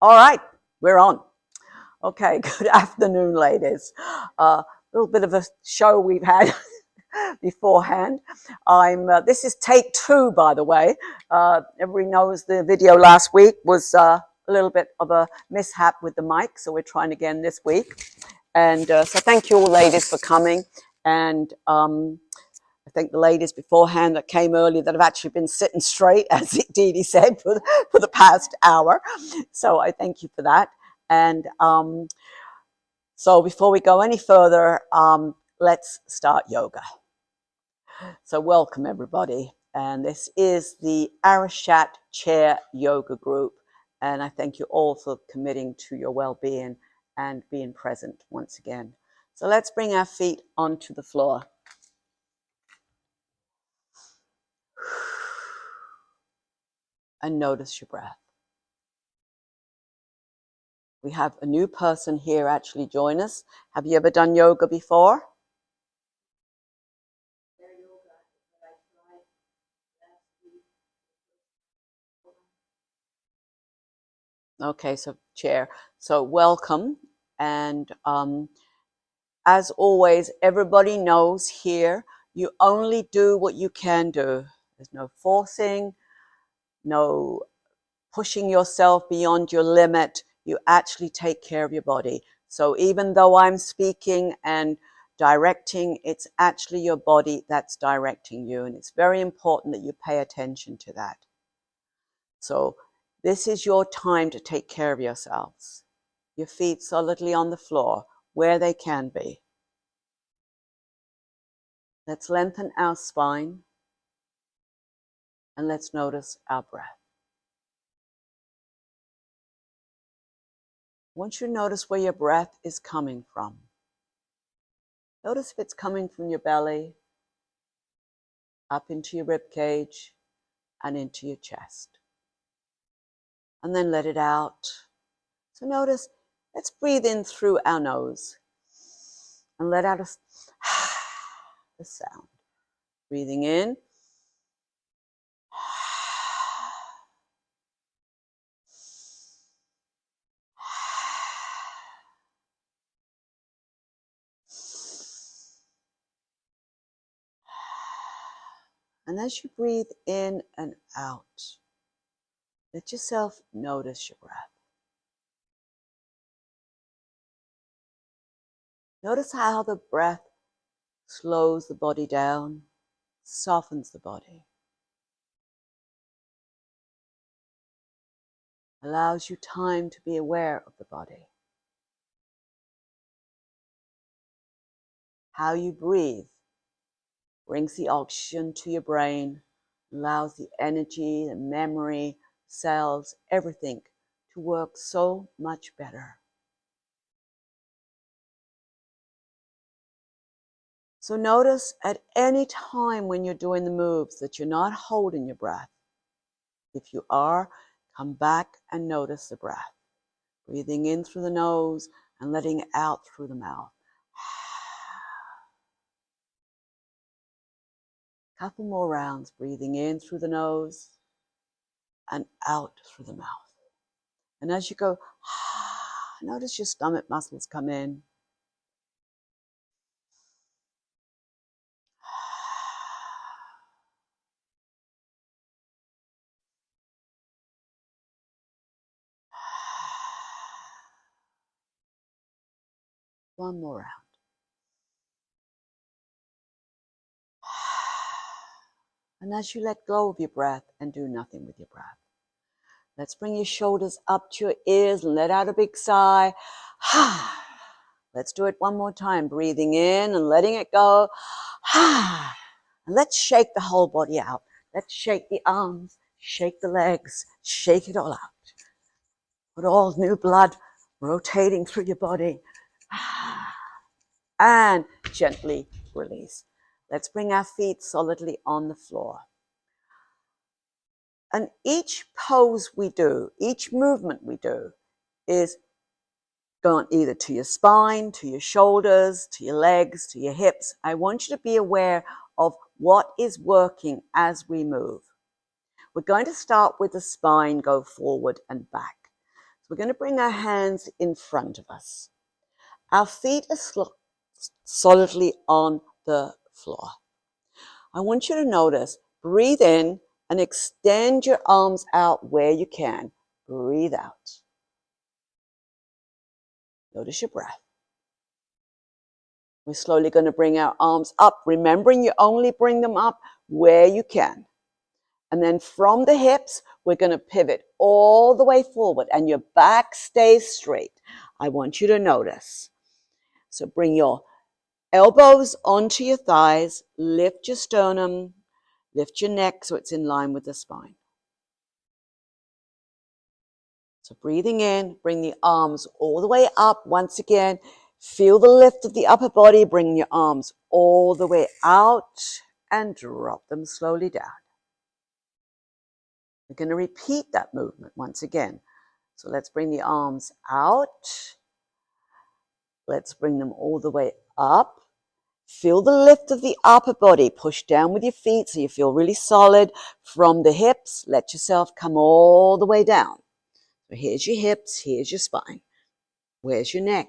All right, we're on. Okay, good afternoon, ladies. A little bit of a show we've had beforehand. This is take 2, by the way. Everybody knows the video last week was a little bit of a mishap with the mic, so we're trying again this week. And so thank you all, ladies, for coming. And I think the ladies beforehand that came early that have actually been sitting straight, as Dee Dee said, for the past hour. So I thank you for that. And so before we go any further, let's start yoga. So welcome, everybody. And this is the Arichat Chair Yoga Group. And I thank you all for committing to your well-being and being present once again. So let's bring our feet onto the floor. And notice your breath. We have a new person here actually join us. Have you ever done yoga before? Okay, so chair. So welcome. And as always, everybody knows here, you only do what you can do. There's no forcing, no pushing yourself beyond your limit. You actually take care of your body. So even though I'm speaking and directing, it's actually your body that's directing you. And it's very important that you pay attention to that. So this is your time to take care of yourselves. Your feet solidly on the floor where they can be. Let's lengthen our spine and let's notice our breath. I want you to notice where your breath is coming from. Notice if it's coming from your belly, up into your rib cage, and into your chest. And then let it out. So notice, let's breathe in through our nose and let out the sound. Breathing in. And as you breathe in and out, let yourself notice your breath. Notice how the breath slows the body down, softens the body, allows you time to be aware of the body. How you breathe brings the oxygen to your brain, allows the energy, the memory, cells, everything to work so much better. So notice at any time when you're doing the moves that you're not holding your breath. If you are, come back and notice the breath. Breathing in through the nose and letting it out through the mouth. Couple more rounds, breathing in through the nose and out through the mouth. And as you go, notice your stomach muscles come in. One more round. And as you let go of your breath and do nothing with your breath, let's bring your shoulders up to your ears and let out a big sigh. Let's do it one more time. Breathing in and letting it go. And let's shake the whole body out. Let's shake the arms, shake the legs, shake it all out. Put all new blood rotating through your body. And gently release. Let's bring our feet solidly on the floor. And each pose we do, each movement we do is going either to your spine, to your shoulders, to your legs, to your hips. I want you to be aware of what is working as we move. We're going to start with the spine, go forward and back. So we're going to bring our hands in front of us. Our feet are solidly on the floor. I want you to notice, breathe in and extend your arms out where you can. Breathe out. Notice your breath. We're slowly going to bring our arms up, remembering you only bring them up where you can. And then from the hips, we're going to pivot all the way forward and your back stays straight. I want you to notice. So bring your elbows onto your thighs, lift your sternum, lift your neck so it's in line with the spine. So breathing in, bring the arms all the way up. Once again, feel the lift of the upper body. Bring your arms all the way out and drop them slowly down. We're going to repeat that movement once again. So let's bring the arms out. Let's bring them all the way up. Feel the lift of the upper body. Push down with your feet so you feel really solid. From the hips, let yourself come all the way down. So here's your hips, here's your spine. Where's your neck?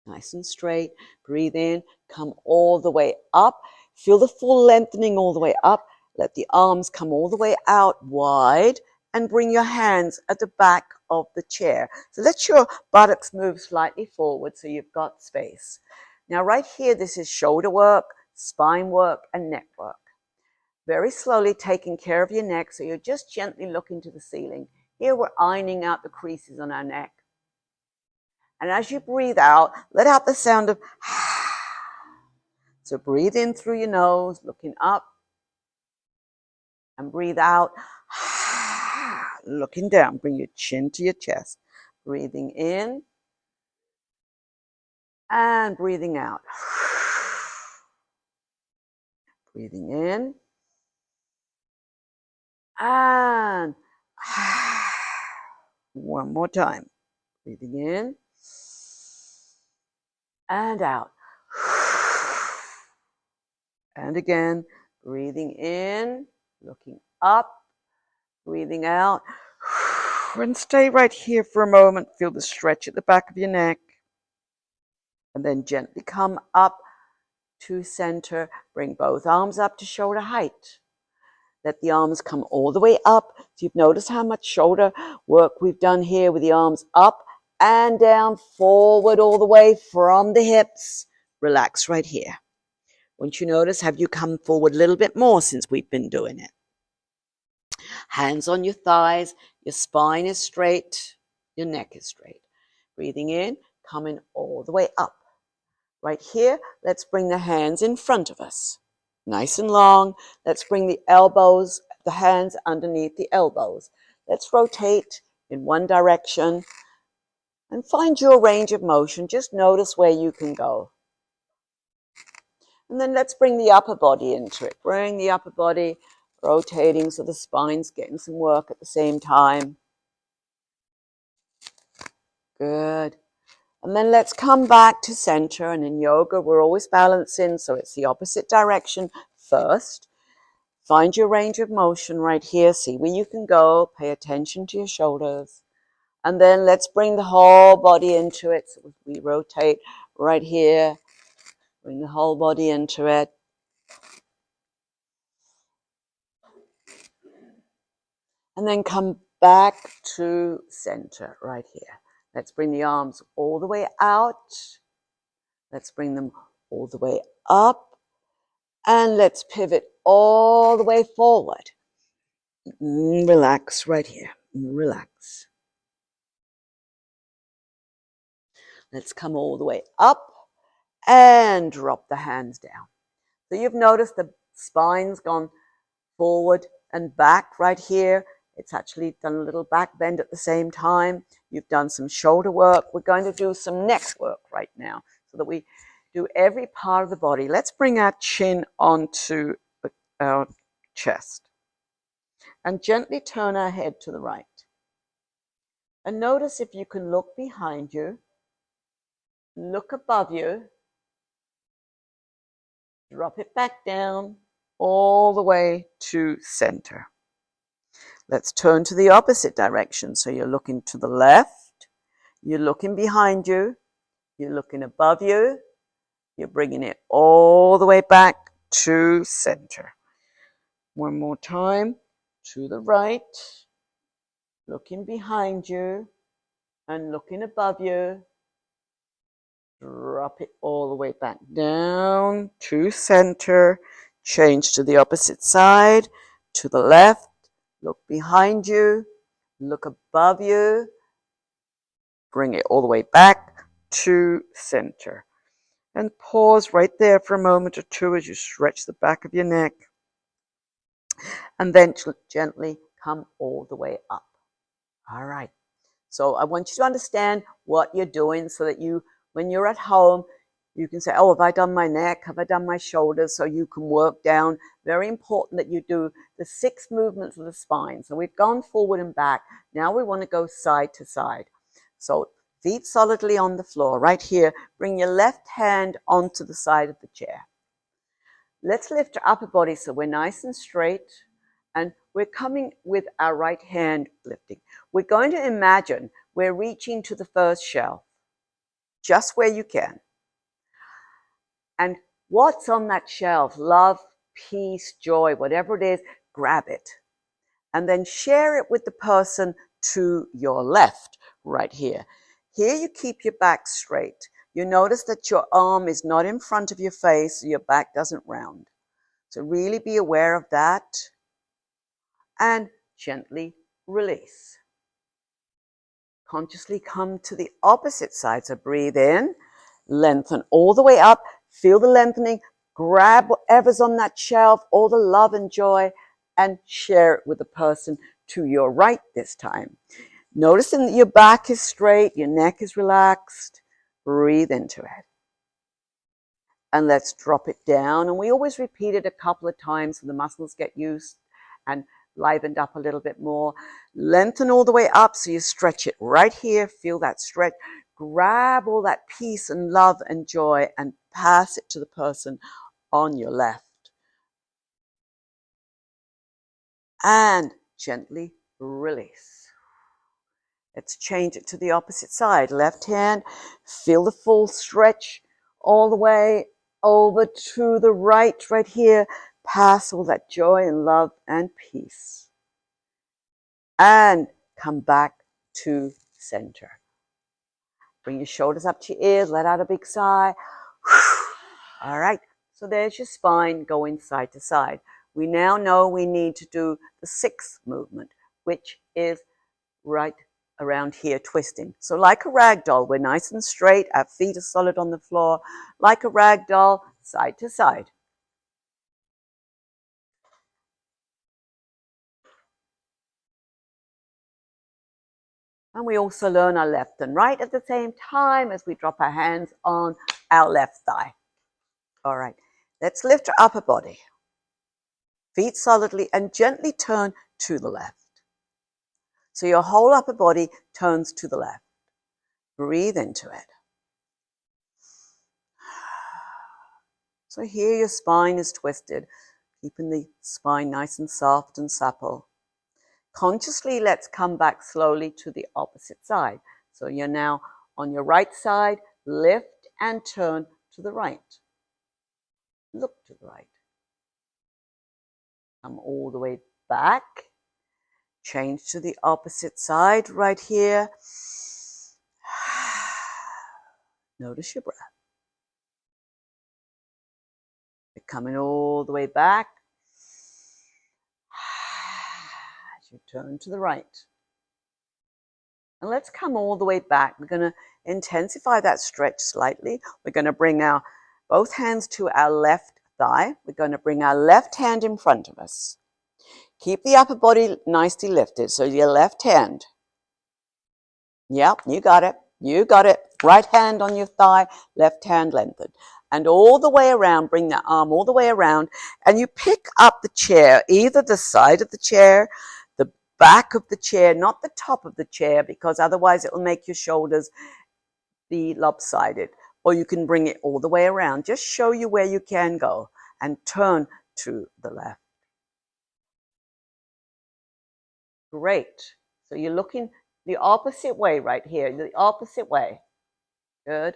Nice and straight. Breathe in, come all the way up. Feel the full lengthening all the way up. Let the arms come all the way out wide and bring your hands at the back of the chair. So let your buttocks move slightly forward so you've got space. Now right here, this is shoulder work, spine work, and neck work. Very slowly taking care of your neck, so you're just gently looking to the ceiling. Here we're ironing out the creases on our neck. And as you breathe out, let out the sound of so breathe in through your nose, looking up, and breathe out, looking down. Bring your chin to your chest. Breathing in and breathing out. Breathing in and one more time. Breathing in and out. And again, breathing in, looking up, breathing out. And stay right here for a moment. Feel the stretch at the back of your neck. And then gently come up to center. Bring both arms up to shoulder height. Let the arms come all the way up. So you've noticed how much shoulder work we've done here with the arms up and down, forward all the way from the hips. Relax right here. Once you notice, have you come forward a little bit more since we've been doing it? Hands on your thighs, your spine is straight, your neck is straight. Breathing in, coming all the way up. Right here, let's bring the hands in front of us. Nice and long. Let's bring the elbows, the hands underneath the elbows. Let's rotate in one direction and find your range of motion. Just notice where you can go. And then let's bring the upper body into it. Bring the upper body rotating so the spine's getting some work at the same time. Good. And then let's come back to center. And in yoga, we're always balancing, so it's the opposite direction first. Find your range of motion right here. See where you can go. Pay attention to your shoulders. And then let's bring the whole body into it. So we rotate right here. Bring the whole body into it. And then come back to center right here. Let's bring the arms all the way out. Let's bring them all the way up. And let's pivot all the way forward. Relax right here. Relax. Let's come all the way up and drop the hands down. So you've noticed the spine's gone forward and back right here. It's actually done a little back bend at the same time. You've done some shoulder work. We're going to do some neck work right now so that we do every part of the body. Let's bring our chin onto our chest and gently turn our head to the right. And notice if you can look behind you, look above you, drop it back down all the way to center. Let's turn to the opposite direction. So you're looking to the left, you're looking behind you, you're looking above you, you're bringing it all the way back to center. One more time, to the right, looking behind you and looking above you. Drop it all the way back down to center. Change to the opposite side, to the left, look behind you, look above you, bring it all the way back to center. And pause right there for a moment or two as you stretch the back of your neck. And then gently come all the way up. All right. So I want you to understand what you're doing so that you, when you're at home, you can say, oh, have I done my neck? Have I done my shoulders? So you can work down. Very important that you do the 6 movements of the spine. So we've gone forward and back. Now we want to go side to side. So feet solidly on the floor. Right here, bring your left hand onto the side of the chair. Let's lift our upper body so we're nice and straight. And we're coming with our right hand lifting. We're going to imagine we're reaching to the first shelf, just where you can. And what's on that shelf? Love, peace, joy, whatever it is, grab it. And then share it with the person to your left, right here. Here you keep your back straight. You notice that your arm is not in front of your face, so your back doesn't round. So really be aware of that. And gently release. Consciously come to the opposite side. So breathe in, lengthen all the way up, feel the lengthening, grab whatever's on that shelf, all the love and joy, and share it with the person to your right this time. Noticing that your back is straight, your neck is relaxed, breathe into it. And let's drop it down. And we always repeat it a couple of times so the muscles get used and livened up a little bit more. Lengthen all the way up so you stretch it right here. Feel that stretch. Grab all that peace and love and joy and pass it to the person on your left. And gently release. Let's change it to the opposite side. Left hand, feel the full stretch all the way over to the right here. Pass all that joy and love and peace. And come back to center. Bring your shoulders up to your ears. Let out a big sigh. All right. So there's your spine going side to side. We now know we need to do the 6th movement, which is right around here twisting. So like a rag doll, we're nice and straight. Our feet are solid on the floor. Like a rag doll, side to side. And we also learn our left and right at the same time as we drop our hands on our left thigh. All right, let's lift our upper body. Feet solidly and gently turn to the left. So your whole upper body turns to the left. Breathe into it. So here your spine is twisted, keeping the spine nice and soft and supple. Consciously, let's come back slowly to the opposite side. So you're now on your right side, lift and turn to the right. Look to the right. Come all the way back. Change to the opposite side right here. Notice your breath. You're coming all the way back. As you turn to the right. And let's come all the way back. We're going to intensify that stretch slightly. We're going to bring our both hands to our left thigh. We're going to bring our left hand in front of us. Keep the upper body nicely lifted. So your left hand. Yep, you got it. You got it. Right hand on your thigh, left hand lengthened. And all the way around, bring that arm all the way around. And you pick up the chair, either the side of the chair, the back of the chair, not the top of the chair, because otherwise it will make your shoulders be lopsided. Or you can bring it all the way around. Just show you where you can go and turn to the left. Great. So you're looking the opposite way right here, the opposite way. Good.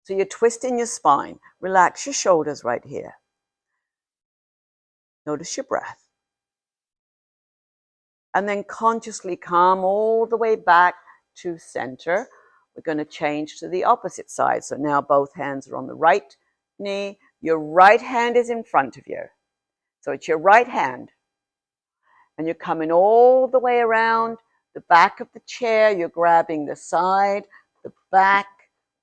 So you're twisting your spine. Relax your shoulders right here. Notice your breath. And then consciously come all the way back to center. We're going to change to the opposite side. So now both hands are on the right knee. Your right hand is in front of you. So it's your right hand. And you're coming all the way around the back of the chair. You're grabbing the side, the back,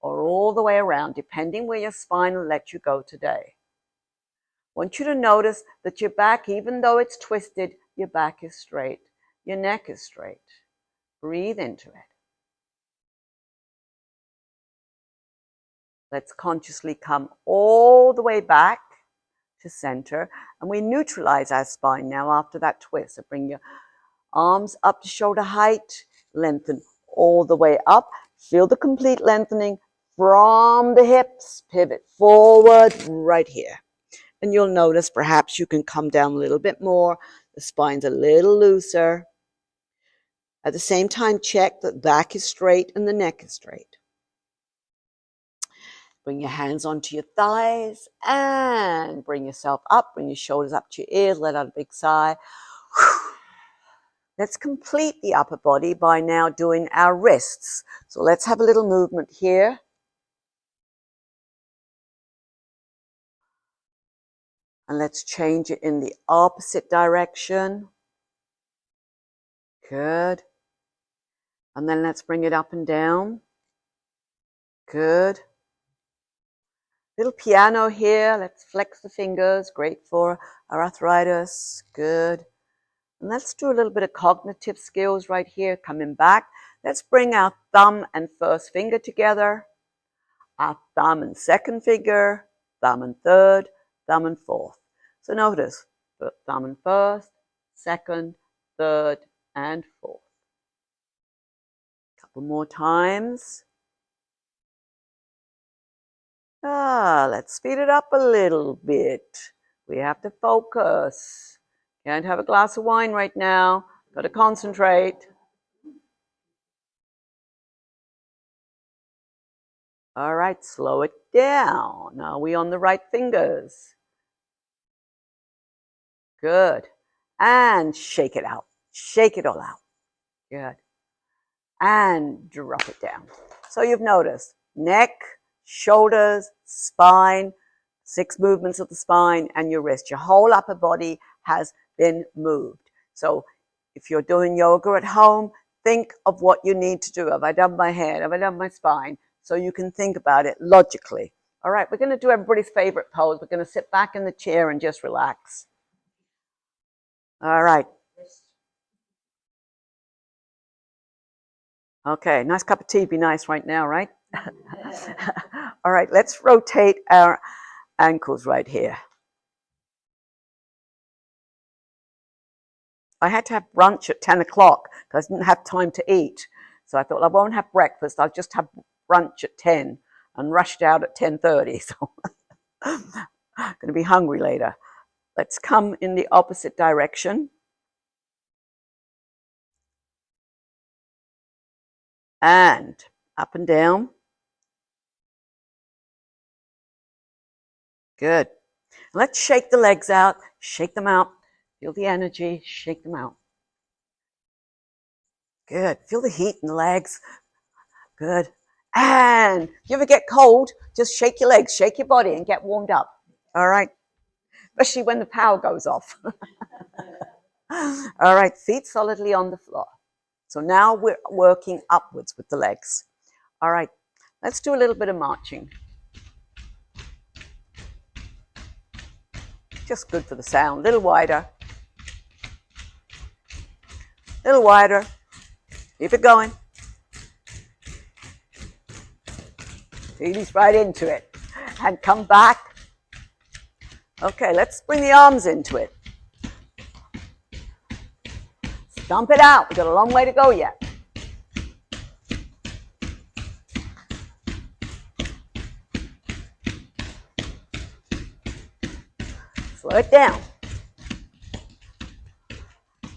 or all the way around, depending where your spine will let you go today. I want you to notice that your back, even though it's twisted, your back is straight. Your neck is straight. Breathe into it. Let's consciously come all the way back to center. And we neutralize our spine now after that twist. So bring your arms up to shoulder height. Lengthen all the way up. Feel the complete lengthening from the hips. Pivot forward right here. And you'll notice perhaps you can come down a little bit more. The spine's a little looser. At the same time, check that the back is straight and the neck is straight. Bring your hands onto your thighs and bring yourself up. Bring your shoulders up to your ears. Let out a big sigh. Let's complete the upper body by now doing our wrists. So let's have a little movement here. And let's change it in the opposite direction. Good. And then let's bring it up and down. Good. Little piano here. Let's flex the fingers. Great for our arthritis. Good. And let's do a little bit of cognitive skills right here. Coming back. Let's bring our thumb and first finger together. Our thumb and second finger. Thumb and third. Thumb and fourth. So notice. Thumb and first. Second. Third. And fourth. Couple more times. Let's speed it up a little bit. We have to focus. Can't have a glass of wine right now. Got to concentrate. All right, slow it down. Are we on the right fingers? Good. And shake it out. Shake it all out. Good. And drop it down. So you've noticed neck, shoulders, spine, 6 movements of the spine, and your wrist. Your whole upper body has been moved. So if you're doing yoga at home, think of what you need to do. Have I done my head? Have I done my spine? So you can think about it logically. All right, we're going to do everybody's favorite pose. We're going to sit back in the chair and just relax. All right. Okay, nice cup of tea would be nice right now, right? All right, let's rotate our ankles right here. I had to have brunch at 10 o'clock because I didn't have time to eat. So I thought I won't have breakfast, I'll just have brunch at 10 and rushed out at 10:30. So I'm going to be hungry later. Let's come in the opposite direction. And up and down. Good. Let's shake the legs out. Shake them out. Feel the energy. Shake them out. Good. Feel the heat in the legs. Good. And if you ever get cold, just shake your legs, shake your body and get warmed up. All right. Especially when the power goes off. All right. Feet solidly on the floor. So now we're working upwards with the legs. All right, let's do a little bit of marching. Just good for the sound. A little wider. A little wider. Keep it going. Release right into it. And come back. Okay, let's bring the arms into it. Stomp it out. We've got a long way to go yet. Slow it down.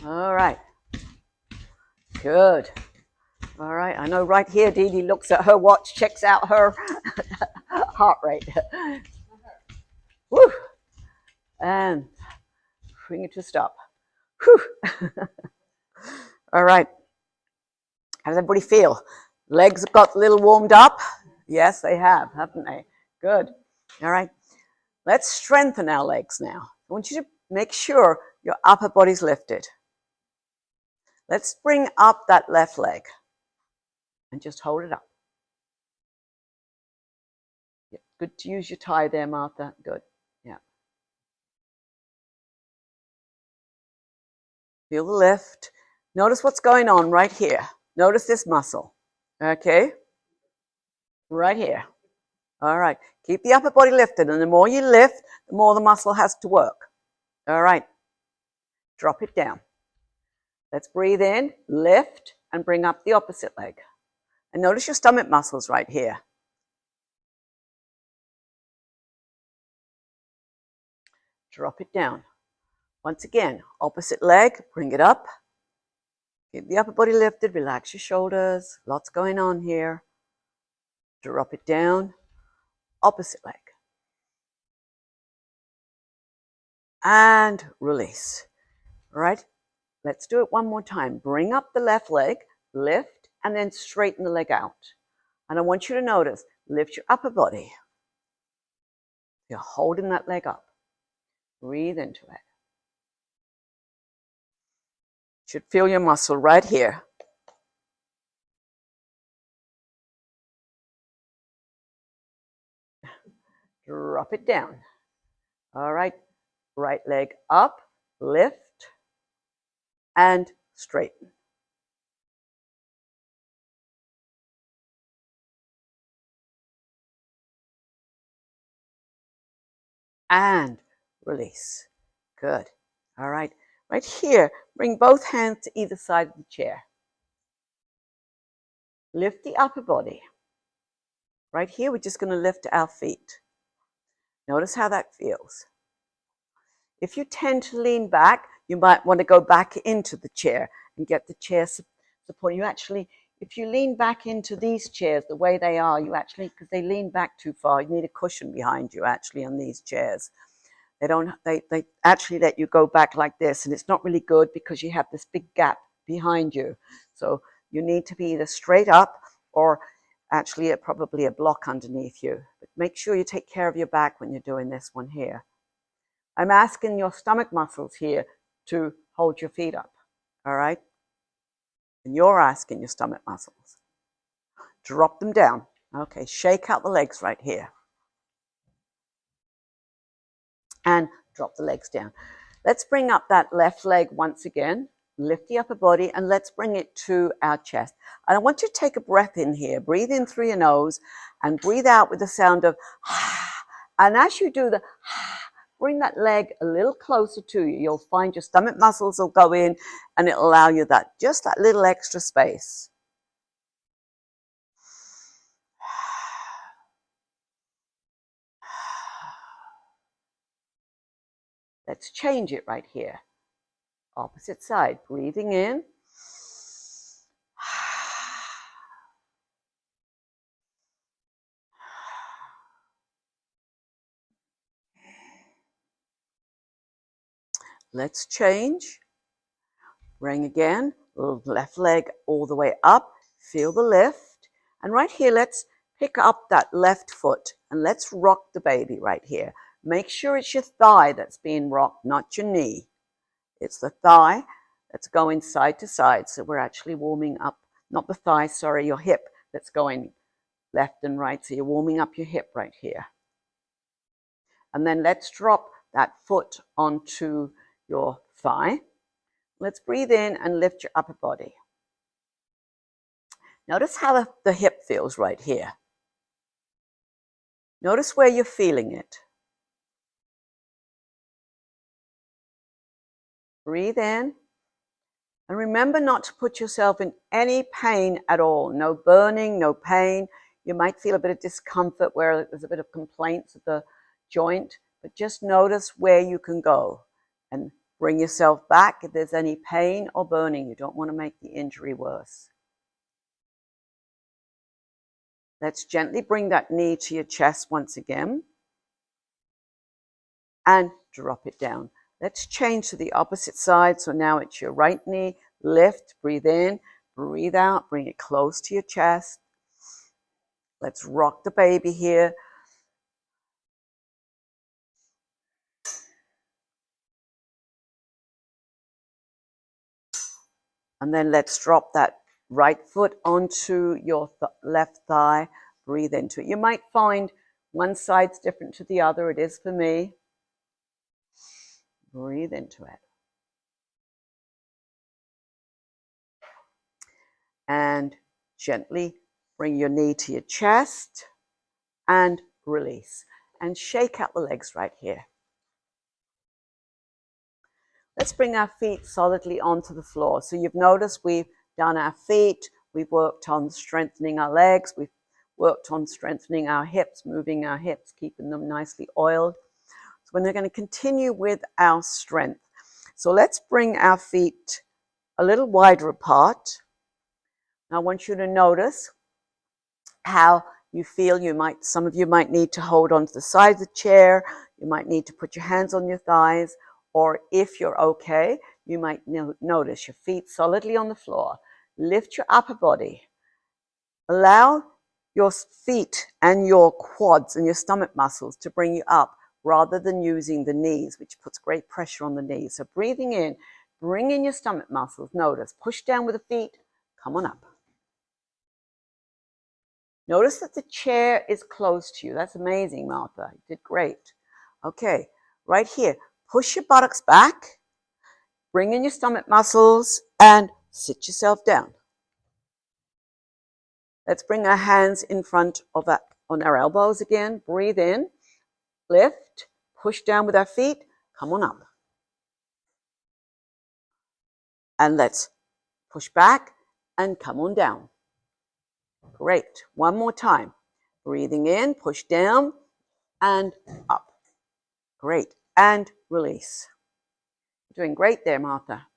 All right. Good. All right. I know right here, Dee Dee looks at her watch, checks out her heart rate. Woo. And bring it to a stop. Whew. All right. How does everybody feel? Legs have got a little warmed up? Yes, they have, haven't they? Good. All right. Let's strengthen our legs now. I want you to make sure your upper body's lifted. Let's bring up that left leg and just hold it up. Yeah, good to use your tie there, Martha. Good. Yeah. Feel the lift. Notice what's going on right here. Notice this muscle. Okay? Right here. All right. Keep the upper body lifted, and the more you lift, the more the muscle has to work. All right. Drop it down. Let's breathe in, lift, and bring up the opposite leg. And notice your stomach muscles right here. Drop it down. Once again, opposite leg, bring it up. Keep the upper body lifted, relax your shoulders. Lots going on here. Drop it down. Opposite leg. And release. All right, let's do it one more time. Bring up the left leg, lift, and then straighten the leg out. And I want you to notice, lift your upper body. You're holding that leg up. Breathe into it. You should feel your muscle right here. Drop it down. All right, right leg up, lift, and straighten. And release. Good. All right, right here, bring both hands to either side of the chair. Lift the upper body. Right here, we're just going to lift our feet. Notice how that feels. If you tend to lean back, you might want to go back into the chair and get the chair support. You actually, if you lean back into these chairs the way they are, you actually, because they lean back too far, you need a cushion behind you actually on these chairs. They actually let you go back like this, and it's not really good because you have this big gap behind you. So you need to be either straight up or actually probably a block underneath you. But make sure you take care of your back when you're doing this one here. I'm asking your stomach muscles here to hold your feet up, all right? And you're asking your stomach muscles. Drop them down. Okay, shake out the legs right here. And drop the legs down. Let's bring up that left leg once again. Lift the upper body and let's bring it to our chest. And I want you to take a breath in here. Breathe in through your nose and breathe out with the sound of and as you do the bring that leg a little closer to you. You'll find your stomach muscles will go in and it'll allow you just that little extra space. Let's change it right here. Opposite side, breathing in. Let's change. Bring again, left leg all the way up. Feel the lift. And right here, let's pick up that left foot and let's rock the baby right here. Make sure it's your thigh that's being rocked, not your knee. It's the thigh that's going side to side. So we're actually warming up, not the thigh, sorry, your hip that's going left and right. So you're warming up your hip right here. And then let's drop that foot onto your thigh. Let's breathe in and lift your upper body. Notice how the hip feels right here. Notice where you're feeling it. Breathe in. And remember not to put yourself in any pain at all. No burning, no pain. You might feel a bit of discomfort where there's a bit of complaints of the joint, but just notice where you can go and Bring yourself back. If there's any pain or burning, you don't want to make the injury worse. Let's gently bring that knee to your chest once again and drop it down. Let's change to the opposite side. So now it's your right knee. Lift, breathe in, breathe out, bring it close to your chest. Let's rock the baby here. And then let's drop that right foot onto your left thigh. Breathe into it. You might find one side's different to the other. It is for me. Breathe into it. And gently bring your knee to your chest and release. And shake out the legs right here. Let's bring our feet solidly onto the floor. So you've noticed we've done our feet, we've worked on strengthening our legs, we've worked on strengthening our hips, moving our hips, keeping them nicely oiled. So we're going to continue with our strength. So let's bring our feet a little wider apart. Now I want you to notice how you feel. Some of you might need to hold onto the side of the chair. You might need to put your hands on your thighs. Or if you're okay, you might notice your feet solidly on the floor. Lift your upper body. Allow your feet and your quads and your stomach muscles to bring you up rather than using the knees, which puts great pressure on the knees. So breathing in, bring in your stomach muscles. Notice, push down with the feet, come on up. Notice that the chair is close to you. That's amazing, Martha. You did great. Okay, right here. Push your buttocks back, bring in your stomach muscles, and sit yourself down. Let's bring our hands in front of on our elbows again. Breathe in, lift, push down with our feet, come on up. And let's push back and come on down. Great. One more time. Breathing in, push down and up. Great. And release. Doing great there, Martha.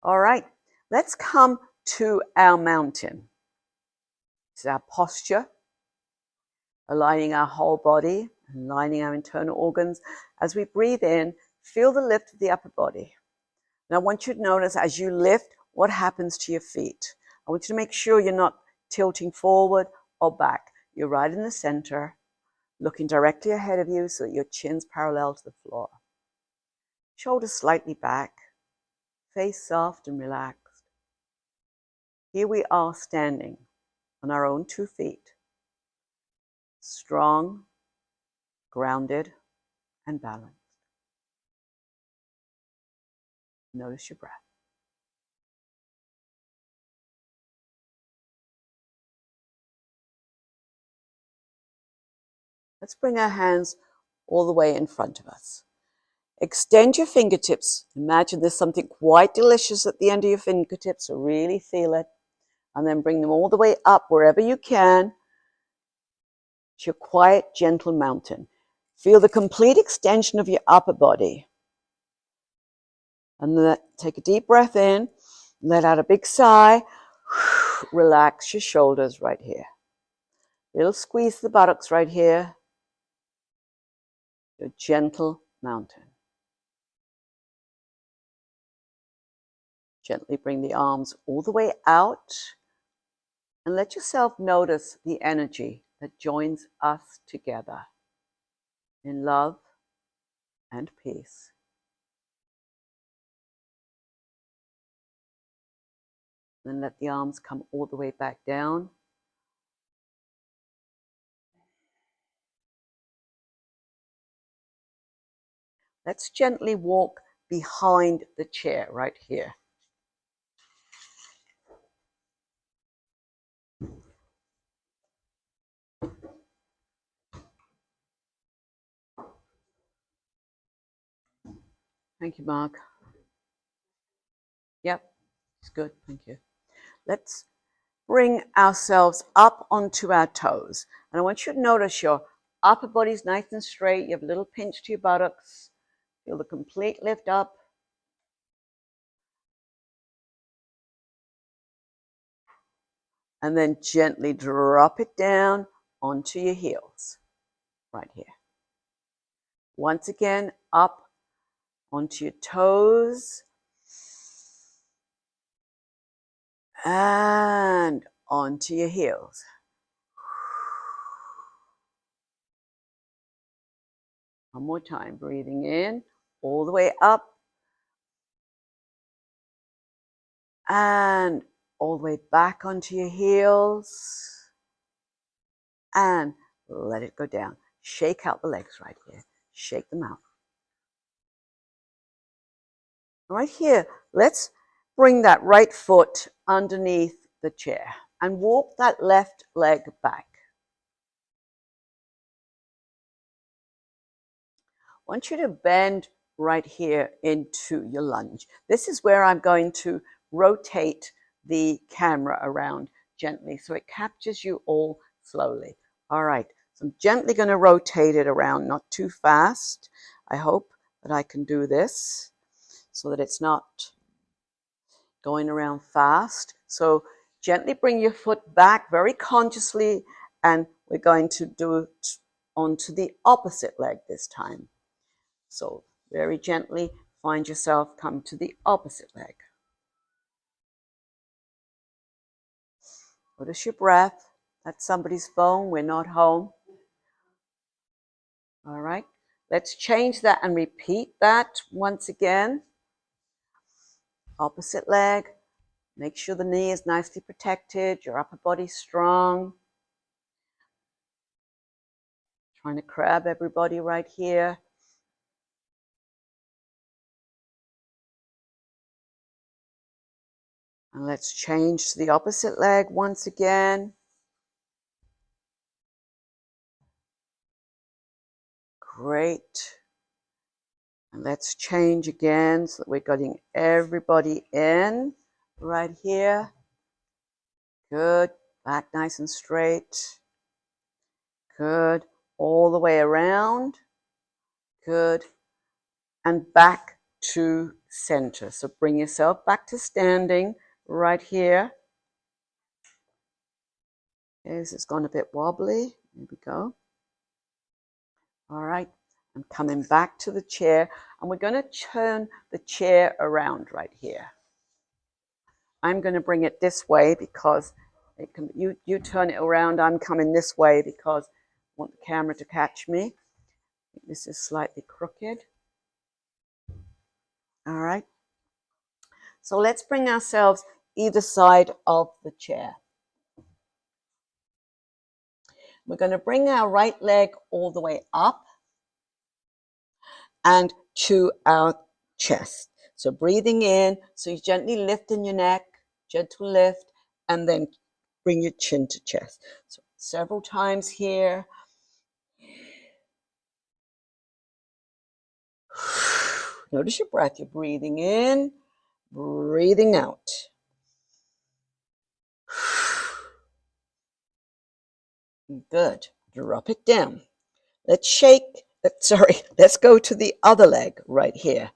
All right, let's come to our mountain. This is our posture, aligning our whole body, aligning our internal organs. As we breathe in, feel the lift of the upper body. And I want you to notice as you lift, what happens to your feet. I want you to make sure you're not tilting forward or back. You're right in the center, looking directly ahead of you so that your chin's parallel to the floor. Shoulders slightly back, face soft and relaxed. Here we are standing on our own 2 feet, strong, grounded, and balanced. Notice your breath. Let's bring our hands all the way in front of us. Extend your fingertips. Imagine there's something quite delicious at the end of your fingertips, so really feel it. And then bring them all the way up wherever you can to your quiet, gentle mountain. Feel the complete extension of your upper body. And then take a deep breath in, let out a big sigh. Relax your shoulders right here. Little squeeze the buttocks right here. Your gentle mountain. Gently bring the arms all the way out and let yourself notice the energy that joins us together in love and peace. Then let the arms come all the way back down. Let's gently walk behind the chair right here. Thank you, Mark. Yep, it's good, thank you. Let's bring ourselves up onto our toes. And I want you to notice your upper body's nice and straight. You have a little pinch to your buttocks. Feel the complete lift up and then gently drop it down onto your heels, right here. Once again, up onto your toes, and onto your heels. One more time, breathing in, all the way up, and all the way back onto your heels, and let it go down. Shake out the legs right here. Shake them out. Right here, let's bring that right foot underneath the chair and walk that left leg back. I want you to bend right here into your lunge. This is where I'm going to rotate the camera around gently so it captures you all slowly. All right, so I'm gently going to rotate it around, not too fast. I hope that I can do this so that it's not going around fast. So gently bring your foot back very consciously, and we're going to do it onto the opposite leg this time. So very gently find yourself come to the opposite leg. Notice your breath. That's somebody's phone. We're not home. All right. Let's change that and repeat that once again. Opposite leg. Make sure the knee is nicely protected. Your upper body strong. Trying to grab everybody right here. And let's change to the opposite leg once again. Great. And let's change again so that we're getting everybody in right here. Good. Back nice and straight. Good. All the way around. Good. And back to center. So bring yourself back to standing right here. Okay, this has gone a bit wobbly. There we go. All right. I'm coming back to the chair, and we're going to turn the chair around right here. I'm going to bring it this way because it can, you turn it around. I'm coming this way because I want the camera to catch me. This is slightly crooked. All right. So let's bring ourselves either side of the chair. We're going to bring our right leg all the way up and to our chest. So breathing in, so you're gently lifting your neck, gentle lift, and then bring your chin to chest. So several times here. Notice your breath. You're breathing in, breathing out. Good. Drop it down. Let's go to the other leg right here.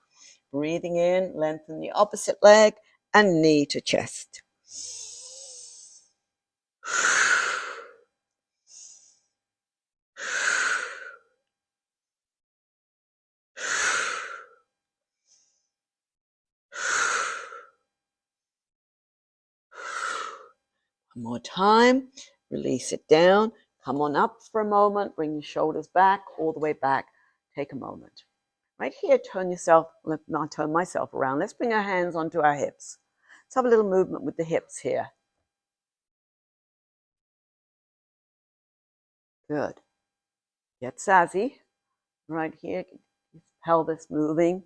Breathing in, lengthen the opposite leg and knee to chest. One more time. Release it down. Come on up for a moment. Bring your shoulders back, all the way back. Take a moment. Right here, turn myself around. Let's bring our hands onto our hips. Let's have a little movement with the hips here. Good. Get sassy. Right here, pelvis moving.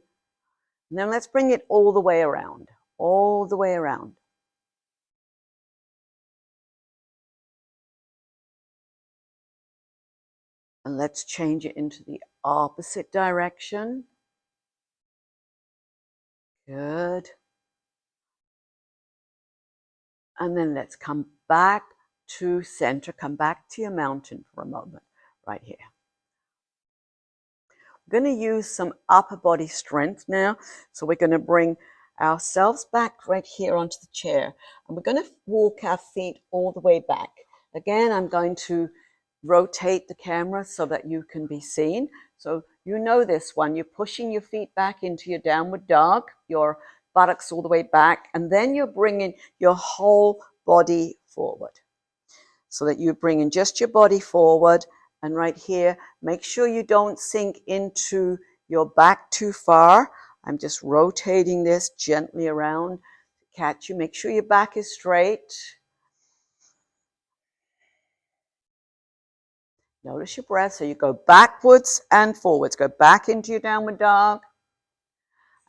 And then let's bring it all the way around. All the way around. And let's change it into the opposite direction. Good. And then let's come back to center. Come back to your mountain for a moment, right here. We're going to use some upper body strength now. So we're going to bring ourselves back right here onto the chair. And we're going to walk our feet all the way back. Again, I'm going to rotate the camera so that you can be seen. So you know this one. You're pushing your feet back into your downward dog, your buttocks all the way back, and then you're bringing your whole body forward. So that you're bringing just your body forward, and right here, make sure you don't sink into your back too far. I'm just rotating this gently around to catch you. Make sure your back is straight. Notice your breath. So you go backwards and forwards. Go back into your downward dog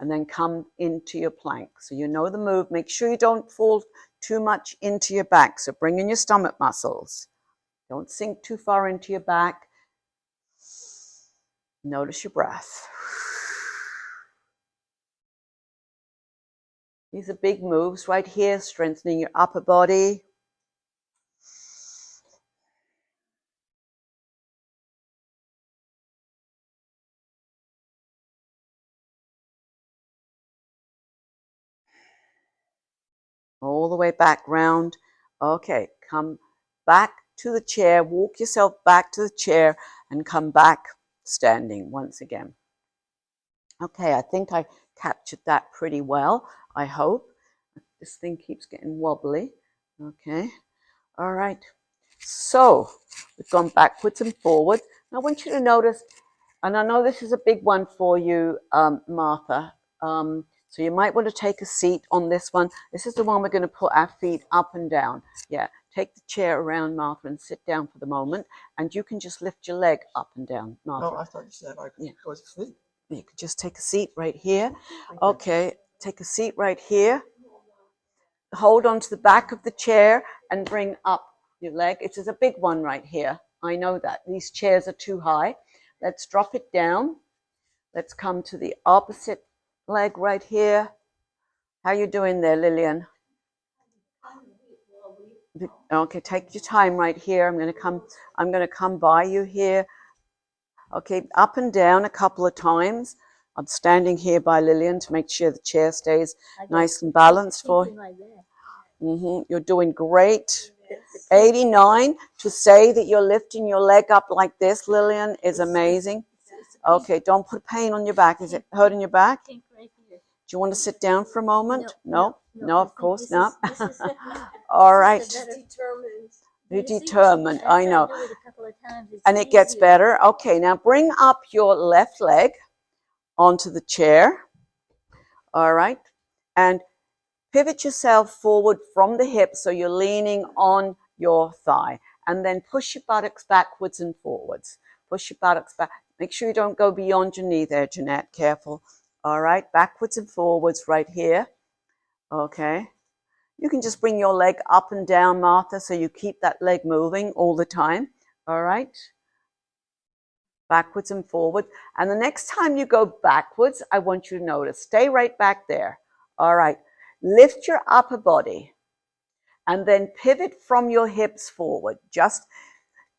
and then come into your plank. So you know the move. Make sure you don't fall too much into your back. So bring in your stomach muscles. Don't sink too far into your back. Notice your breath. These are big moves right here, strengthening your upper body. All the way back round. Okay, come back to the chair. Walk yourself back to the chair and come back standing once again. Okay, I think I captured that pretty well, I hope. This thing keeps getting wobbly. Okay, all right. So we've gone backwards and forwards. Now I want you to notice, and I know this is a big one for you, Martha. So you might want to take a seat on this one. This is the one we're going to put our feet up and down. Yeah, take the chair around, Martha, and sit down for the moment. And you can just lift your leg up and down, Martha. Oh, I thought you said I could go to sleep. You could just take a seat right here. Okay, take a seat right here. Hold on to the back of the chair and bring up your leg. It is a big one right here. I know that. These chairs are too high. Let's drop it down. Let's come to the opposite leg right here. How you doing there, Lillian? Okay, take your time right here. I'm going to come by you here. Okay, up and down a couple of times. I'm standing here by Lillian to make sure the chair stays nice and balanced for you. You're doing great. 89. To say that you're lifting your leg up like this, Lillian, is amazing. Okay, don't put pain on your back. Is it hurting your back? Do you want to sit down for a moment? No, of course not. All right. You're determined, I know. And it gets better. Okay, now bring up your left leg onto the chair. All right. And pivot yourself forward from the hip so you're leaning on your thigh. And then push your buttocks backwards and forwards. Push your buttocks back. Make sure you don't go beyond your knee there, Jeanette. Careful. All right. Backwards and forwards right here. Okay. You can just bring your leg up and down, Martha, so you keep that leg moving all the time. All right. Backwards and forward. And the next time you go backwards, I want you to notice. Stay right back there. All right. Lift your upper body and then pivot from your hips forward. Just,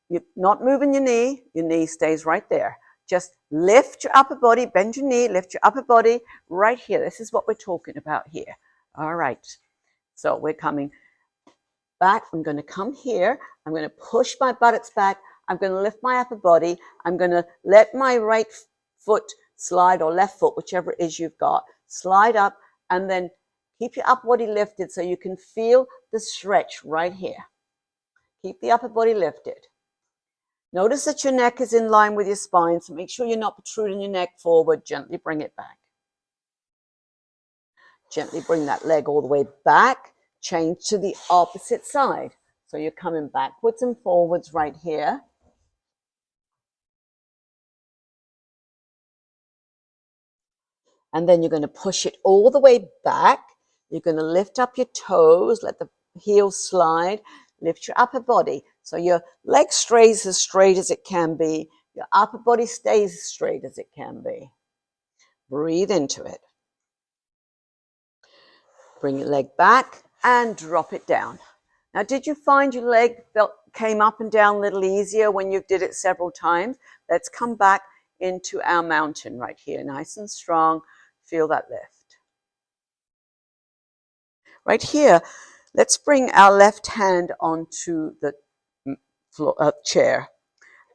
you're not moving your knee stays right there. Just lift your upper body, bend your knee, lift your upper body right here. This is what we're talking about here. All right. So we're coming back. I'm going to come here. I'm going to push my buttocks back. I'm going to lift my upper body. I'm going to let my right foot slide, or left foot, whichever it is you've got, slide up, and then keep your upper body lifted so you can feel the stretch right here. Keep the upper body lifted. Notice that your neck is in line with your spine, so make sure you're not protruding your neck forward. Gently bring it back. Gently bring that leg all the way back. Change to the opposite side. So you're coming backwards and forwards right here. And then you're going to push it all the way back. You're going to lift up your toes, let the heels slide, lift your upper body. So your leg stays as straight as it can be. Your upper body stays as straight as it can be. Breathe into it. Bring your leg back and drop it down. Now, did you find your leg came up and down a little easier when you did it several times? Let's come back into our mountain right here, nice and strong. Feel that lift. Right here, let's bring our left hand onto the floor, chair,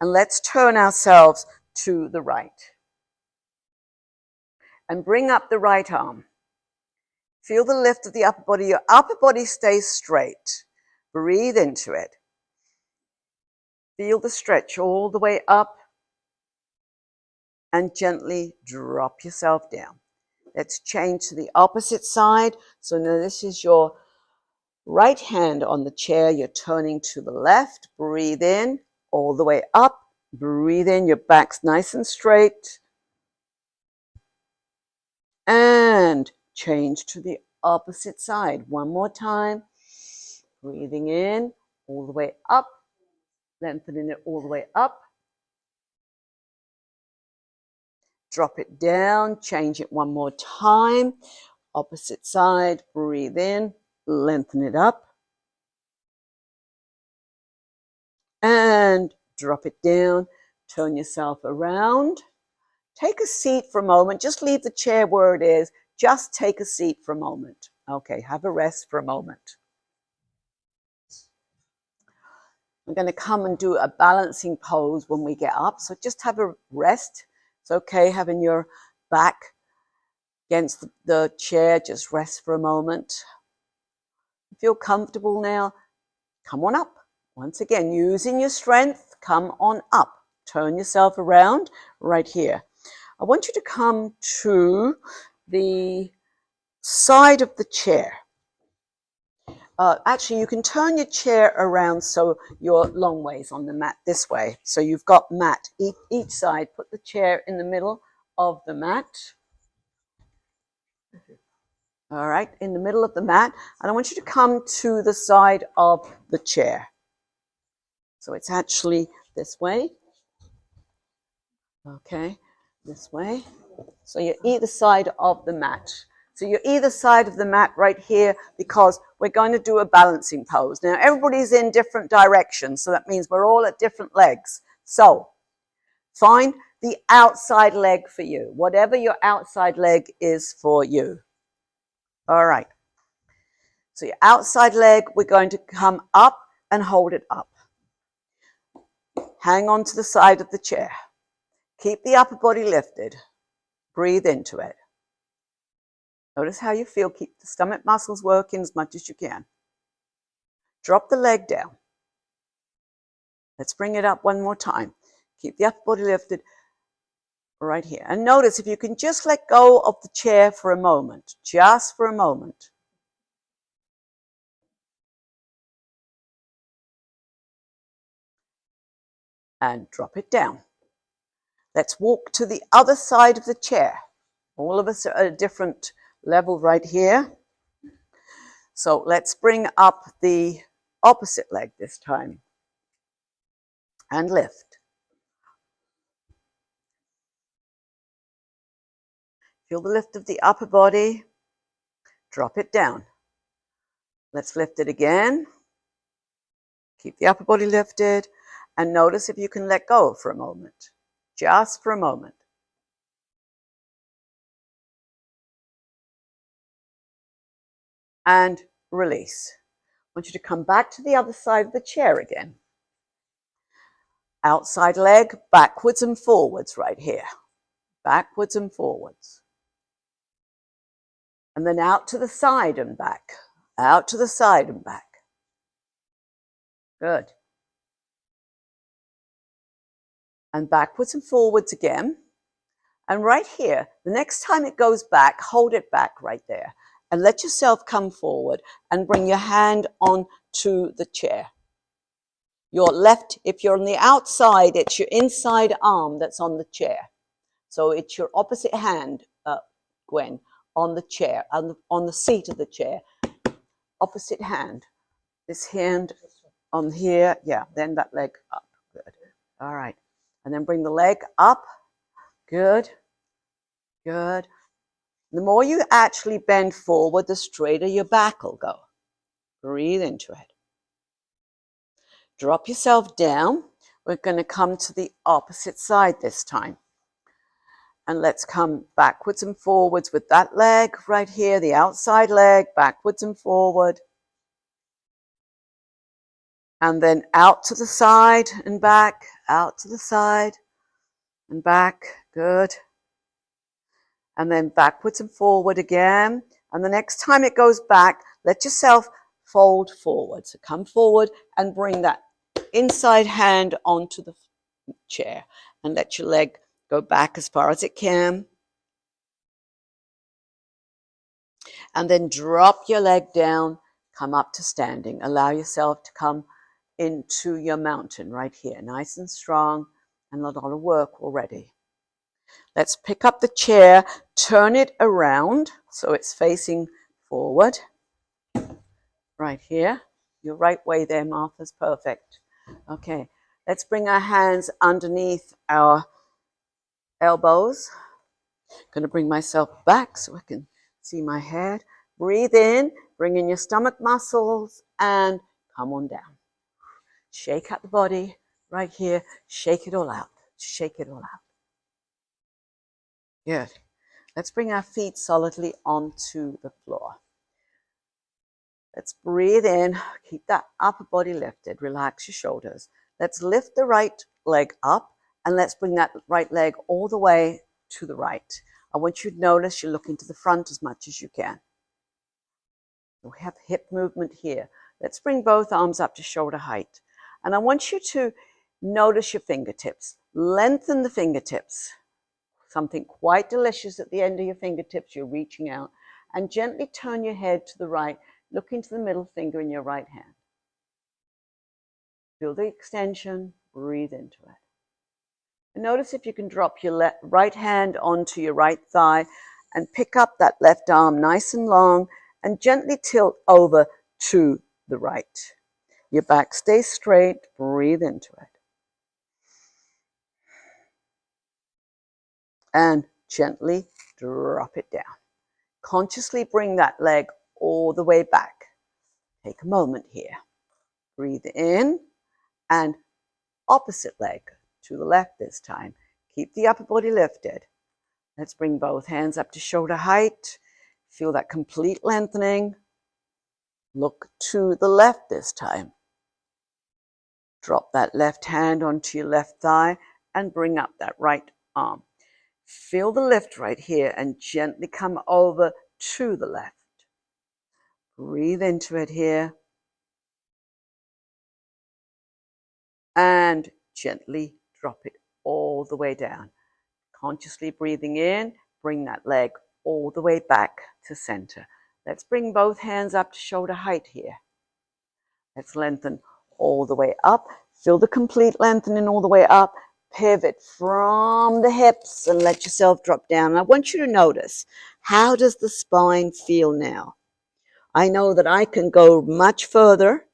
and let's turn ourselves to the right. And bring up the right arm. Feel the lift of the upper body. Your upper body stays straight. Breathe into it. Feel the stretch all the way up and gently drop yourself down. Let's change to the opposite side. So now this is your right hand on the chair. You're turning to the left. Breathe in all the way up. Breathe in. Your back's nice and straight. And change to the opposite side. One more time. Breathing in all the way up. Lengthening it all the way up. Drop it down. Change it one more time. Opposite side. Breathe in. Lengthen it up. And drop it down. Turn yourself around. Take a seat for a moment. Just leave the chair where it is. Just take a seat for a moment. Okay, have a rest for a moment. I'm going to come and do a balancing pose when we get up. So just have a rest. It's okay having your back against the chair. Just rest for a moment. Feel comfortable now? Come on up. Once again, using your strength, come on up. Turn yourself around right here. I want you to come to the side of the chair. Actually, you can turn your chair around so you're long ways on the mat this way. So you've got mat each side. Put the chair in the middle of the mat. All right, in the middle of the mat. And I want you to come to the side of the chair. So it's actually this way. Okay, this way. So you're either side of the mat. So you're either side of the mat right here because we're going to do a balancing pose. Now everybody's in different directions, so that means we're all at different legs. So find the outside leg for you, whatever your outside leg is for you. All right. So your outside leg, we're going to come up and hold it up. Hang on to the side of the chair. Keep the upper body lifted. Breathe into it. Notice how you feel. Keep the stomach muscles working as much as you can. Drop the leg down. Let's bring it up one more time. Keep the upper body lifted right here. And notice if you can just let go of the chair for a moment, just for a moment. And drop it down. Let's walk to the other side of the chair. All of us are at a different level right here. So let's bring up the opposite leg this time. And lift. Feel the lift of the upper body. Drop it down. Let's lift it again. Keep the upper body lifted. And notice if you can let go for a moment. Just for a moment. And release. I want you to come back to the other side of the chair again. Outside leg, backwards and forwards right here. Backwards and forwards. And then out to the side and back. Out to the side and back. Good. And backwards and forwards again. And right here, the next time it goes back, hold it back right there. And let yourself come forward and bring your hand onto the chair. Your left, if you're on the outside, it's your inside arm that's on the chair. So it's your opposite hand, Gwen, on the chair, on the seat of the chair. Opposite hand. This hand on here, yeah, then that leg up. Good. All right. And then bring the leg up. Good. Good. The more you actually bend forward, the straighter your back will go. Breathe into it. Drop yourself down. We're going to come to the opposite side this time. And let's come backwards and forwards with that leg right here, the outside leg, backwards and forward. And then out to the side and back, out to the side and back. Good. And then backwards and forward again. And the next time it goes back, let yourself fold forward. So come forward and bring that inside hand onto the chair and let your leg go back as far as it can. And then drop your leg down, come up to standing. Allow yourself to come into your mountain right here, nice and strong, and a lot of work already. Let's pick up the chair, turn it around so it's facing forward. Right here. Your right way there, Martha's perfect. Okay, let's bring our hands underneath our elbows. Going to bring myself back so I can see my head. Breathe in, bring in your stomach muscles, and come on down. Shake out the body right here. Shake it all out. Shake it all out. Good. Let's bring our feet solidly onto the floor. Let's breathe in. Keep that upper body lifted. Relax your shoulders. Let's lift the right leg up, and let's bring that right leg all the way to the right. I want you to notice you're looking to the front as much as you can. We have hip movement here. Let's bring both arms up to shoulder height. And I want you to notice your fingertips. Lengthen the fingertips. Something quite delicious at the end of your fingertips. You're reaching out. And gently turn your head to the right, looking to the middle finger in your right hand. Feel the extension. Breathe into it. And notice if you can drop your right hand onto your right thigh and pick up that left arm nice and long and gently tilt over to the right. Your back stays straight. Breathe into it. And gently drop it down. Consciously bring that leg all the way back. Take a moment here. Breathe in and opposite leg to the left this time. Keep the upper body lifted. Let's bring both hands up to shoulder height. Feel that complete lengthening. Look to the left this time. Drop that left hand onto your left thigh and bring up that right arm. Feel the lift right here and gently come over to the left. Breathe into it here. And gently drop it all the way down. Consciously breathing in, bring that leg all the way back to center. Let's bring both hands up to shoulder height here. Let's lengthen all the way up. Feel the complete lengthening all the way up. Pivot from the hips and let yourself drop down. And I want you to notice, how does the spine feel now? I know that I can go much further.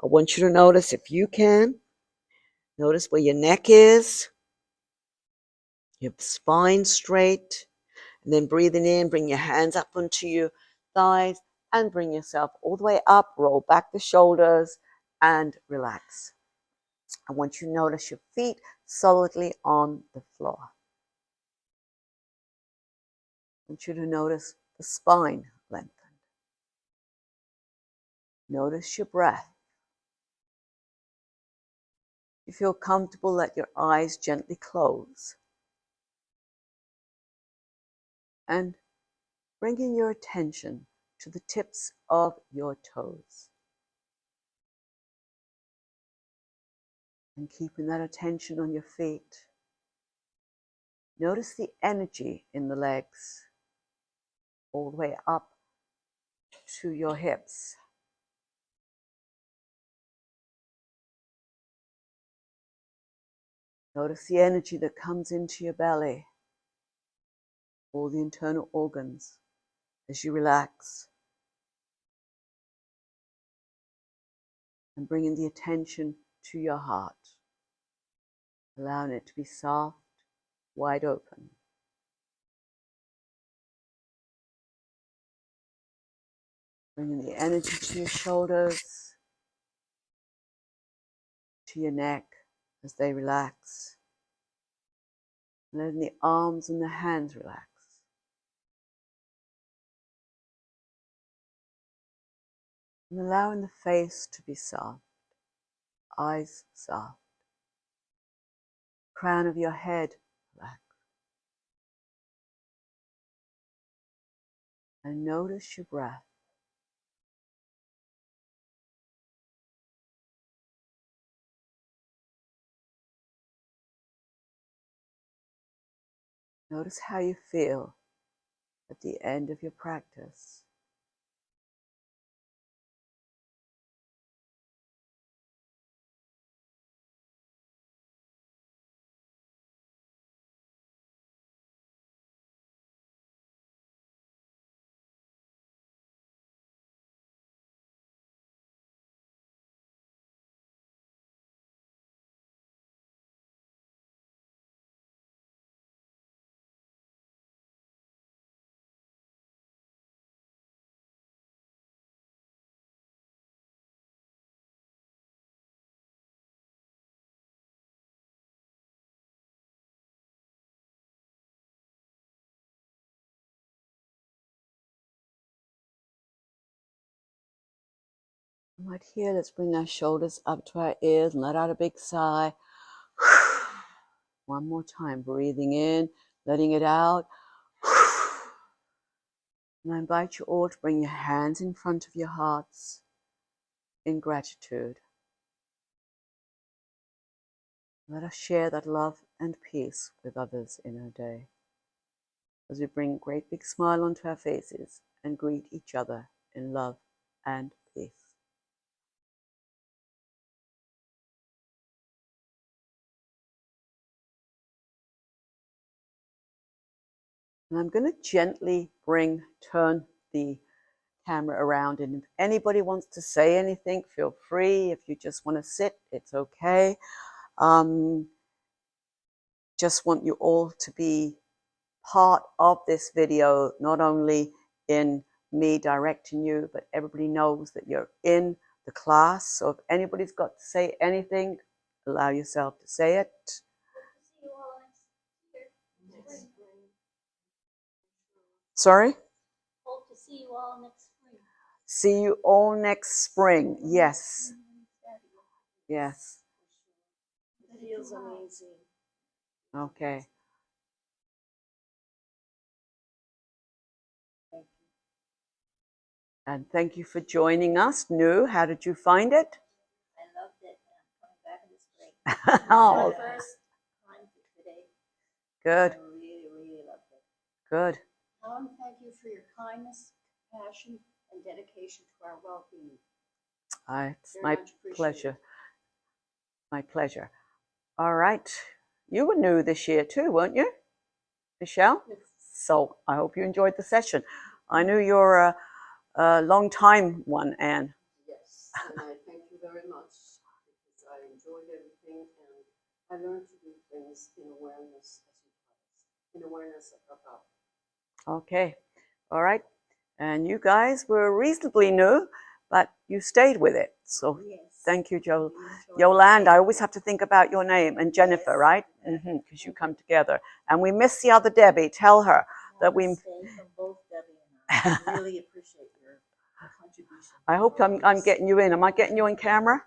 I want you to notice if you can. Notice where your neck is, your spine straight, and then breathing in, bring your hands up onto your thighs and bring yourself all the way up, roll back the shoulders and relax. I want you to notice your feet solidly on the floor. I want you to notice the spine lengthened. Notice your breath. If you feel comfortable, let your eyes gently close. And bringing your attention to the tips of your toes. And keeping that attention on your feet. Notice the energy in the legs, all the way up to your hips. Notice the energy that comes into your belly, all the internal organs as you relax. And bringing the attention to your heart, allowing it to be soft, wide open. Bringing the energy to your shoulders, to your neck as they relax. Letting the arms and the hands relax. And allowing the face to be soft, eyes soft, crown of your head relaxed. And notice your breath. Notice how you feel at the end of your practice. Right here, let's bring our shoulders up to our ears and let out a big sigh. One more time, breathing in, letting it out. And I invite you all to bring your hands in front of your hearts in gratitude. Let us share that love and peace with others in our day, as we bring a great big smile onto our faces and greet each other in love and peace. And I'm going to gently turn the camera around, and if anybody wants to say anything, feel free. If you just want to sit, it's okay. Just want you all to be part of this video, not only in me directing you, but everybody knows that you're in the class. So if anybody's got to say anything, allow yourself to say it. Sorry? Hope to see you all next spring. See you all next spring. Yes. Yes. It feels amazing. Okay. And thank you for joining us. Nu, how did you find it? I loved it. I'm coming back in the spring. Oh, It's my first time today. good, I really, really loved it. good. Tom, thank you for your kindness, compassion, and dedication to our well-being. It's Very my much appreciated. pleasure. My pleasure. All right. You were new this year too, weren't you, Michelle? Yes. So I hope you enjoyed the session. I knew you're a long time one, Anne. Yes, and I thank you very much because I enjoyed everything and I learned to do things in awareness as you taught us, in awareness of God. Okay. All right. And you guys were reasonably new, but you stayed with it. So Yes. thank you, Really enjoyed Yolanda. it. I always have to think about your name, and Jennifer, Yes. right? Because you come together. And we miss the other Debbie. Tell her that we. Namaste from both Debbie and I. Really appreciate your contribution. I hope I'm getting you in. Am I getting you on camera?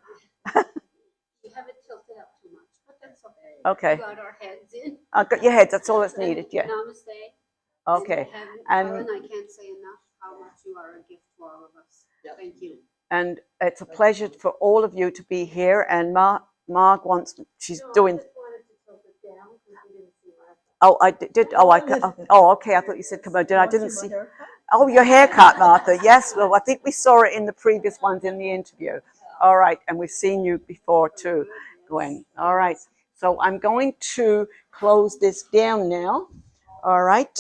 We have it tilted up too much, but that's okay. Okay. We got our heads in. I've got your heads. That's all that's needed. Yeah. Namaste. Okay. And And Helen, I can't say enough how much you are a gift to all of us. Yeah. Thank you. and it's a pleasure for all of you to be here. And Marg wants. She's doing. I just wanted to tilt it down because we didn't see Martha. Oh, I did. Oh, okay. I thought you said come on. I didn't see. Oh, your haircut, Martha. Yes. Well, I think we saw it in the previous ones in the interview. All right. And we've seen you before too, Gwen. All right. So I'm going to close this down now. All right.